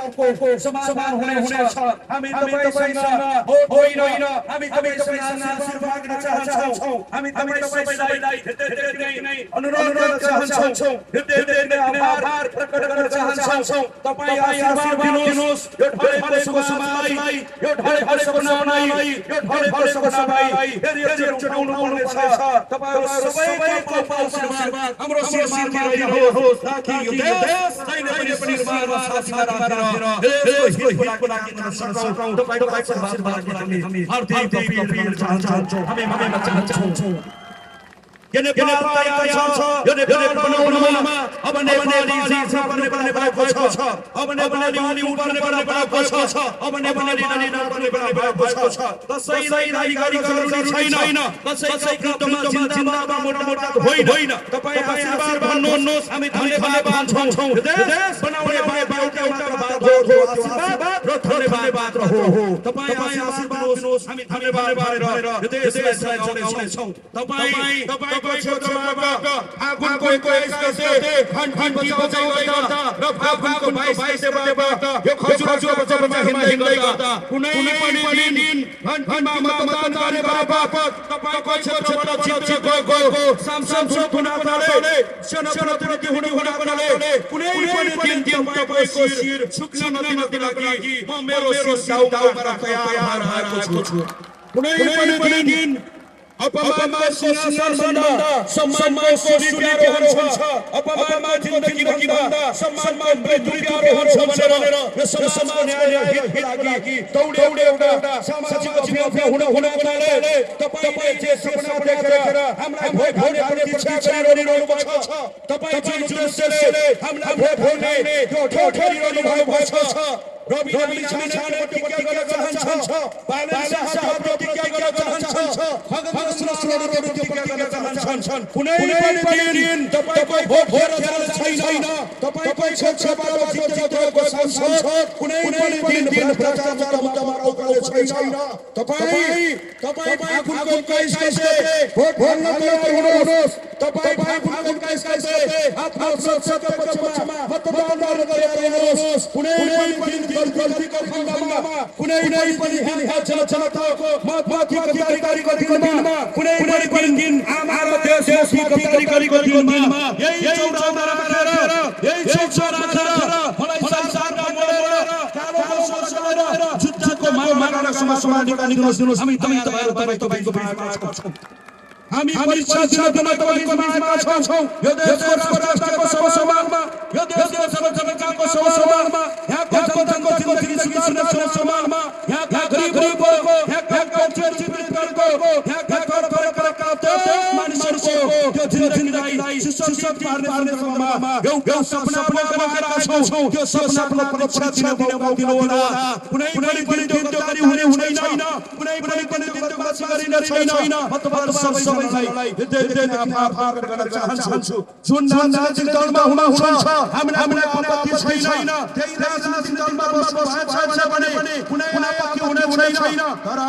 समाधान हुनेछ हामी तपाईसँग होइन हामी तपाईसँग आशीर्वाद माग्न चाहन्छौं हामी तपाईँ सबैलाई धेरै नै अनुरोध गर्न चाहन्छौं धेरै आभार प्रकट गर्न चाहन्छौं तपाईँ आशीर्वाद दिनुहोस् यो ढलेको समाजलाई यो ढलेको सपनालाई यो ढलेको सपनालाई फेरि उठाउनु पर्नेछ तपाईँ सबैको आशीर्वाद हाम्रो शिरमा रहिरहोस् ताकि यो देश जहिले पनि निर्माणमा साथमा राखेर यसको हितको लागि सक्छौं तपाईको आशीर्वादको लागि हामी हार्दिक अपिल चाहन्छौं हामी चाहन्छौं यो नेपाल तयार छ यो नेपाल बनाउनमा अब नेपाली जाति पर्ने भएको छ अब नेपाली उनी उठ्ने भएको छ अब नेपाली नानी नपर्ने भएको छ कसैलाई राजगाडी गर्ने छैन कसैको विरुद्धमा जिन्दाबा मोटा होइन तपाईँ आशीर्वाद भन्नुहोस् हामी धन्यवाद छौं देश बनाउने एउटा बात हो आशीर्वाद र धन्यवाद हो तपाईँ आशीर्वाद दिनुहोस् हामी धन्यवाद गरेर यो देशलाई सजाउनेछौं तपाईँ क्षेत्रमा फागुनको 21 गते घण्टी बजाउँदै गर्दा र फागुनको 22 गतेबाट यो खजुराहो बजारमा हिँड्दै गर्दा कुनै पनि दिन घण्टीमा मतदान गर्ने बापत तपाईको क्षेत्रबाट जित्छ गएको सांसद हुनाले जनप्रतिनिधि हुनुको लागि कुनै पनि दिन तपाईको शिर झुक्न नदिनको लागि म मेरो शिर दाउमा तयार भएको छु कुनै पनि दिन अपमानमा सिंहासनभन्दा सम्मानको सिंह प्यारो हुन्छ अपमानमा जिन्दगी भन्दा सम्मानमा मृत्यु प्यारो हुन्छ भनेर यो समाजको न्याय हितको लागि दौडे एउटा सामाजिक अभियान हुनको लागि तपाईले जे सपना देखेर हामीलाई भोट हाल्ने प्रतीक्षा गरिरहनु भएको छ तपाई जुन उद्देश्यले हामीलाई भोट हाल्ने त्यो ठोठरिरहनु भएको छ रवि छाने प्रतिज्ञा गर्न चाहन्छ बालेन शाह प्रतिज्ञा गर्न चाहन्छ भगवान सुरक्षाको प्रतिज्ञा गर्न चाहन्छन् कुनै पनि दिन तपाईको भोट हेरेर छैन तपाईको क्षेत्रबाट जितेको सांसद कुनै पनि दिन भ्रष्टाचार मुक्तमा रोकेको छैन तपाईँ फागुनको 21 गते भोट हाल्न तयार हुनुहोस् तपाईँ फागुनको 21 गते आफ्नो संसदको पक्षमा मतदान गर्न तयार हुनुहोस् कुनै पनि गल्तीको खण्डमा कुनै पनि जनताको मतमाथिको अधिकारको दिनमा कुनै पनि दिन आम देशको अधिकारको दिनमा यही चौराहा राखेर यही चौराहा राखेर मलाई संसारमा मोडेर कालो संसार जुत्ताको मागना समाजमा निकालिदिनुहोस् हामी तपाईको बिचमा छौं हामी परीक्षा दिन तपाईको बिचमा छौं यो देशको राष्ट्रको समाजमा यो देशको जनताको समाजमा यहाँको जनताको जिन्दगी सुरक्षा समाजमा यहाँका गरीबहरूको यहाँका चिरचिरको यहाँका परम्पराका मानिसहरूको त्यो जिन्दगीलाई सुसज्जित पार्ने समाजमा एउटा सपना बनाएर छौं त्यो सपनाको परीक्षा दिन होला कुनै पनि दिन त्यो गरी हुने छैन कुनै पनि दिन त्यो गरी गरिने छैन मतदान सबैलाई आभार गर्न चाहन्छु जुन राजनीतिक दलमा हुनुहुन्छ हामीलाई आपत्ति छैन त्यही राजनीतिक दलमा बस्नुहुन्छ भने कुनै आपत्ति हुने छैन तर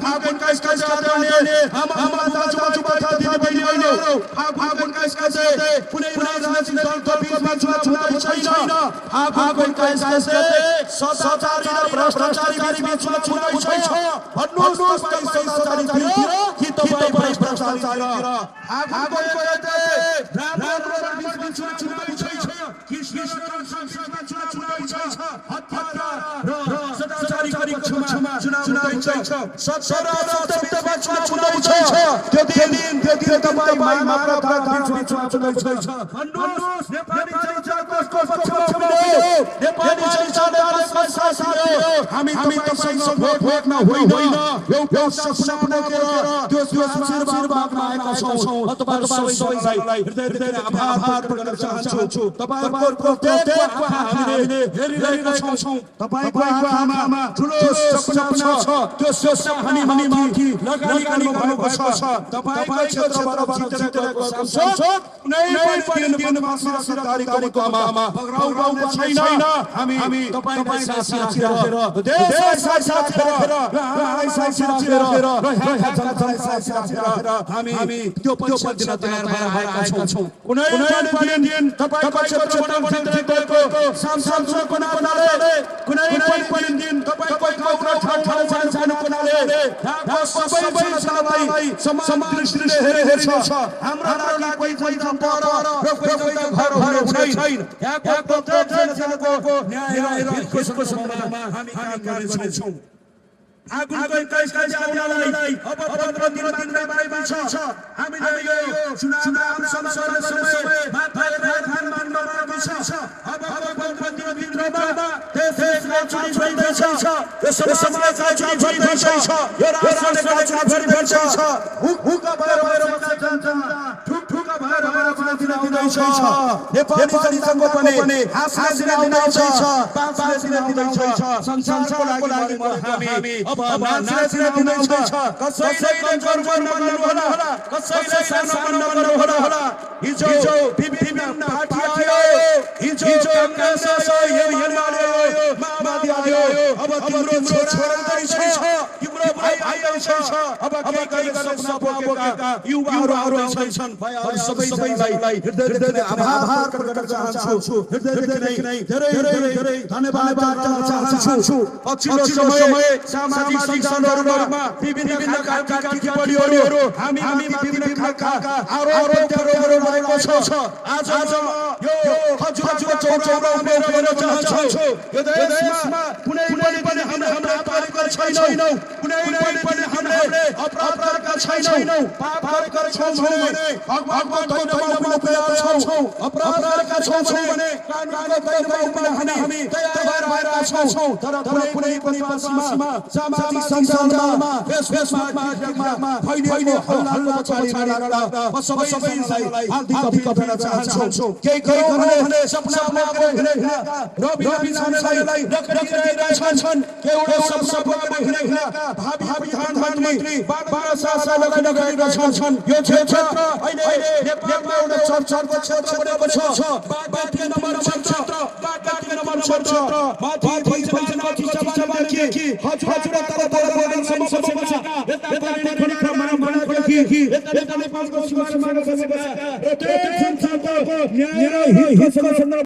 फागुन 21 गते हाम्रो दाजुभाइ दिदीबहिनीहरू फागुन 21 गते कुनै राजनीतिक दलको बिचमा चुनाव छैन फागुन 21 गते सदाचारी र भ्रष्टाचारी बिचमा चुनाव छैन भन्नुहोस् सदाचारी कि तपाईँ भ्रष्टाचारी फागुनको गते ब्राह्मणहरु बिचमा चुनाव छैन कृष्ण संसदमा चुनाव छैन हत्या र सदाचारी पक्षमा चुनाव छैन सत्ता चुनाव छैन त्यो दिन तपाईँ मात्र बिचमा चुनाव छैन भन्नुहोस् नेपाली जनताको पक्षमा नेपाली जनताले साथीहरु हामी तपाईसँग भोट होइन एउटा सपना बनाएर त्यो आशीर्वाद माग्न आएका छौं तपाईहरु सबैलाई हृदय आभार गर्न चाहन्छु तपाईहरुको प्रत्येक हामीले हेरिरहेका छौं तपाईको आँखामा ठूलो सपना छ त्यो सपना हामी माथि लगानी गर्नुभएको छ तपाईको क्षेत्रबाट जितेको सांसद कुनै पनि दिन सरकारी कार्यक्रममा पक्राउ छैन हामी तपाईलाई साथी राखेर देशलाई साक्षी राखेर र हामीलाई साक्षी राखेर र यहाँका जनतालाई साक्षी राखेर हामी त्यो परीक्षा दिन तयार भएर आएका छौं कुनै दिन तपाईको क्षेत्रमा मन्त्रीको सांसदको नाताले कुनै पनि दिन तपाईको गाउँमा ठाउँमा जानुको नाताले यहाँको सबै जनतालाई समान दृष्टिले हेरेछ हाम्रो लागि कोही जनता र कोही जनता घर छैन यहाँको प्रत्येक जनताको न्याय र हितको सम्बन्धमा हामी काम गर्नेछौं आगुको 21 का जातिलाई अब 15 दिनमा बाइबल छ हामीले यो चुनाव आम संसद समय माथि राखन मान्नमा छ अब 15 दिनमा देशले चुनाव भइरहेछ यो समाजलाई चुनाव भइरहेछ यो राष्ट्रले चुनाव भइरहेछ हुक भएर जनता ठुक भएर चुनाव आउँदैछ नेपाली जनताको पनि हासिल दिँदैछ पाँच दिन दिँदैछ संसारको लागि हामी अब नाचेर दिँदैछ कसैले गर्व नगर्नु होला कसैले सानो नगर्नु होला हिजो विभिन्न पार्टी आयो हिजो कांग्रेस आयो एमाले आयो माओवादी आयो अब तिम्रो छोड्दैछ तिम्रो भाइ आइदैछ अब के सपना बोकेका युवाहरू छन् सबैलाई हृदयदेखि आभार प्रकट चाहन्छु हृदयदेखि नै धेरै धन्यवाद दिन चाहन्छु पछिल्लो समय सामाजिक सञ्जालहरूमा विभिन्न खालका टिप्पणीहरू हामी विभिन्न खालका आरोपहरू लागेको छ आज यो खजुराको चौराहामा उभिन चाहन्छु यो देशमा कुनै पनि हामीले पाप छैनौं कुनै पनि हामीले अपराध गरेका छैनौं पाप गरेका छौं भने भगवानको दैनमा पुगेका छौं अपराध गरेका छौं भने कानुनको दैनमा हामी तयार भएका छौं तर कुनै पनि सीमा सामाजिक सञ्जालमा फेसबुकमा फैलिएको हल्ला चालिरहेका सबैलाई हार्दिक अभिनन्दन चाहन्छु केही भने सपना बोकेर रवि छानेलाई नकरिरहेका छन् केवल सपना बोकेर भावी प्रधानमन्त्री बाबा शासनलाई नगरिरहेका छन् यो क्षेत्र अहिले नेपालमा एउटा चर्चाको क्षेत्र बनेको छ बागमती नम्बर क्षेत्र माथि चबानदेखि हजुर तल समस्या यता पनि क्रममा बनाएको यता नेपालको सीमामा बसेका र त्यो जनताको न्याय हितको